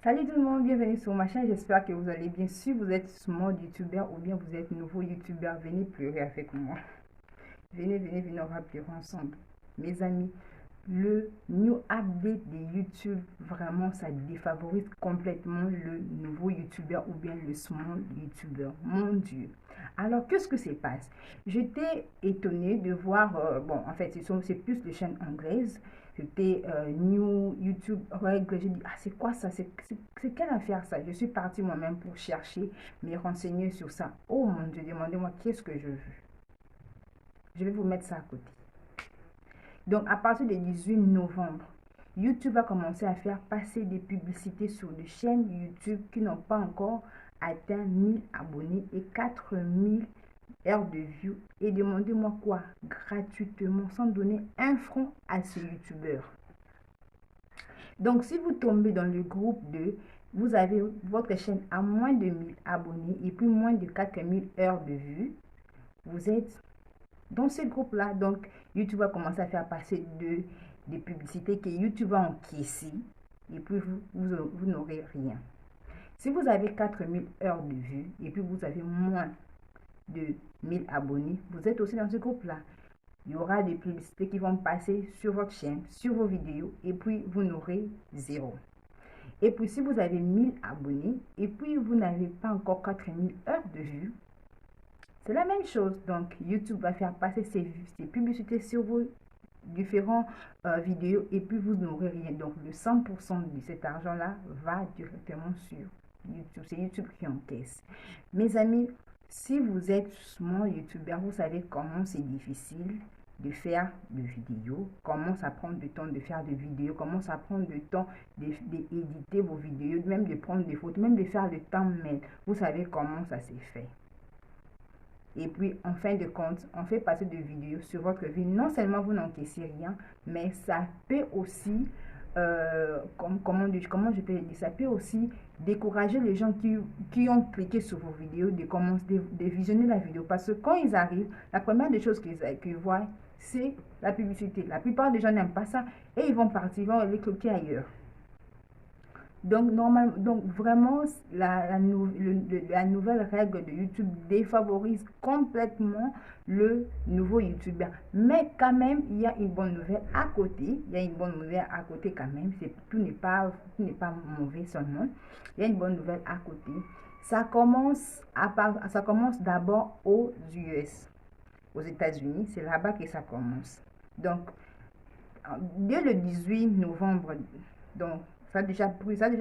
Salut tout le monde, bienvenue sur ma chaîne, j'espère que vous allez bien. Si vous êtes small youtubeur ou bien vous êtes nouveau youtubeur, venez pleurer avec moi. Venez, on va pleurer ensemble. Mes amis, le new update de YouTube, vraiment ça défavorise complètement le nouveau youtubeur ou bien le small youtubeur. Mon Dieu. Alors, qu'est-ce que se passe? J'étais étonnée de voir, bon, en fait, c'est plus les chaînes anglaises. C'était New YouTube Règle. J'ai dit, ah, c'est quoi ça? C'est quelle affaire ça? Je suis partie moi-même pour chercher, me renseigner sur ça. Oh mon Dieu, demandez-moi qu'est-ce que je veux. Je vais vous mettre ça à côté. Donc, à partir du 18 novembre, YouTube va commencer à faire passer des publicités sur des chaînes YouTube qui n'ont pas encore atteint 1000 abonnés et 4000 heures de vue. Et demandez-moi quoi? Gratuitement, sans donner un franc à ce YouTubeur. Donc, si vous tombez dans le groupe de, vous avez votre chaîne à moins de 1000 abonnés et puis moins de 4000 heures de vue, vous êtes dans ce groupe-là. Donc, YouTube va commencer à faire passer des publicités que YouTube va encaisser et puis vous n'aurez rien. Si vous avez 4000 heures de vue et puis vous avez moins de 1000 abonnés, vous êtes aussi dans ce groupe-là. Il y aura des publicités qui vont passer sur votre chaîne, sur vos vidéos, et puis vous n'aurez zéro. Et puis si vous avez 1000 abonnés, et puis vous n'avez pas encore 4000 heures de vue, c'est la même chose. Donc YouTube va faire passer ces publicités sur vos différentes vidéos, et puis vous n'aurez rien. Donc le 100% de cet argent-là va directement sur YouTube. C'est YouTube qui encaisse. Mes amis, si vous êtes small youtubeur, vous savez comment c'est difficile de faire des vidéos, comment ça prend du temps de faire des vidéos, comment ça prend du temps d'éditer vos vidéos, même de prendre des photos, même de faire le thumbnail. Vous savez comment ça s'est fait. Et puis, en fin de compte, on fait passer des vidéos sur votre vie. Non seulement vous n'encaissez rien, mais ça peut aussi, comment je peux dire, ça peut aussi décourager les gens qui ont cliqué sur vos vidéos de commencer de visionner la vidéo. Parce que quand ils arrivent, la première des choses qu'ils voient, c'est la publicité. La plupart des gens n'aiment pas ça et ils vont partir, ils vont aller cliquer ailleurs. Donc, donc vraiment, la nouvelle règle de YouTube défavorise complètement le nouveau YouTuber. Mais quand même, il y a une bonne nouvelle à côté. Il y a une bonne nouvelle à côté quand même. Tout n'est pas mauvais seulement. Il y a une bonne nouvelle à côté. Ça commence d'abord aux US, aux États-Unis. C'est là-bas que ça commence. Donc, dès le 18 novembre, donc, ça a déjà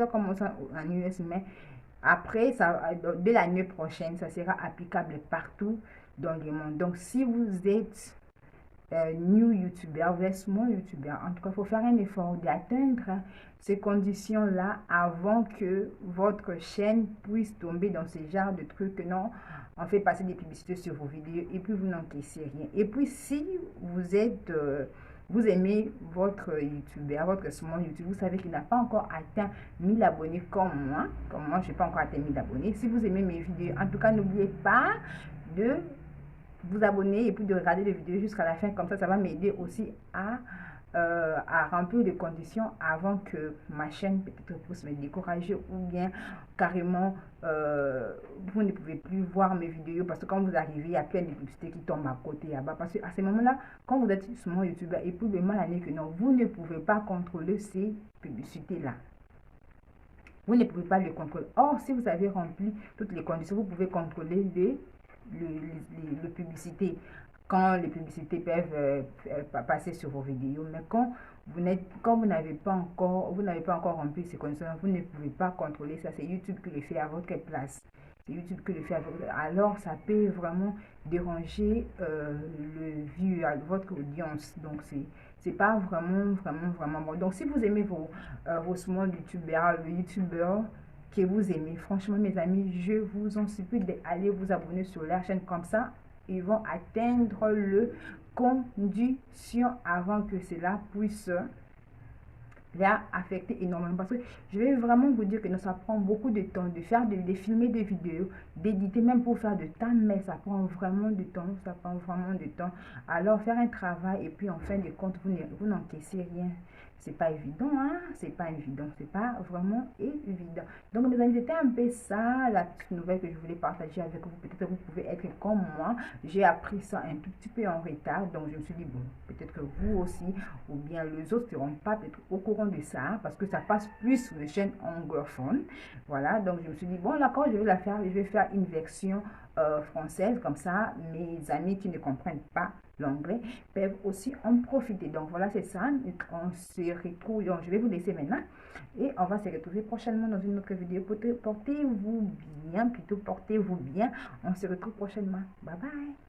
commencé en US, mais après, dès l'année prochaine, ça sera applicable partout dans le monde. Donc, si vous êtes new YouTuber, vous êtes small YouTuber, en tout cas, il faut faire un effort d'atteindre ces conditions-là avant que votre chaîne puisse tomber dans ce genre de trucs. Non, on fait passer des publicités sur vos vidéos et puis vous n'encaissez rien. Et puis, si vous êtes... vous aimez votre YouTuber, votre small YouTube, vous savez qu'il n'a pas encore atteint 1000 abonnés comme moi. Comme moi, je n'ai pas encore atteint 1000 abonnés. Si vous aimez mes vidéos, en tout cas, n'oubliez pas de vous abonner et puis de regarder les vidéos jusqu'à la fin. Comme ça va m'aider aussi à remplir les conditions avant que ma chaîne peut-être puisse me décourager ou bien carrément vous ne pouvez plus voir mes vidéos parce que quand vous arrivez, il y a plein de publicités qui tombent à côté là-bas. Parce qu'à ce moment-là, quand vous êtes sur mon YouTube et puis le mal année que non, vous ne pouvez pas contrôler ces publicités-là. Vous ne pouvez pas les contrôler. Or, si vous avez rempli toutes les conditions, vous pouvez contrôler les publicités. Quand les publicités peuvent passer sur vos vidéos, mais quand vous n'avez pas encore rempli ces conditions, vous ne pouvez pas contrôler ça. C'est YouTube qui le fait à votre place. C'est YouTube qui le fait à votre place. Alors, ça peut vraiment déranger le view, votre audience. Donc, c'est pas vraiment bon. Donc, si vous aimez vos small youtubeurs, le youtubeur que vous aimez, franchement, mes amis, je vous en supplie d'aller vous abonner sur leur chaîne comme ça. Ils vont atteindre le condition avant que cela puisse les affecter énormément. Parce que je vais vraiment vous dire que ça prend beaucoup de temps de faire, de filmer des vidéos, d'éditer, même pour faire de temps, mais ça prend vraiment du temps, Alors faire un travail et puis en fin de compte, vous n'encaissez rien. c'est pas évident, hein, c'est pas évident, c'est pas vraiment évident. Donc mes amis, c'était un peu ça la petite nouvelle que je voulais partager avec vous. Peut-être que vous pouvez être comme moi, j'ai appris ça un tout petit peu en retard, donc je me suis dit bon, peut-être que vous aussi ou bien les autres seront pas peut-être au courant de ça parce que ça passe plus sur les chaînes anglophones. Voilà, donc je me suis dit bon d'accord, je vais la faire, je vais faire une version française, comme ça mes amis qui ne comprennent pas l'anglais peuvent aussi en profiter. Donc voilà, c'est ça. On se retrouve. Donc je vais vous laisser maintenant et on va se retrouver prochainement dans une autre vidéo. Portez-vous bien, plutôt portez-vous bien. On se retrouve prochainement. Bye bye.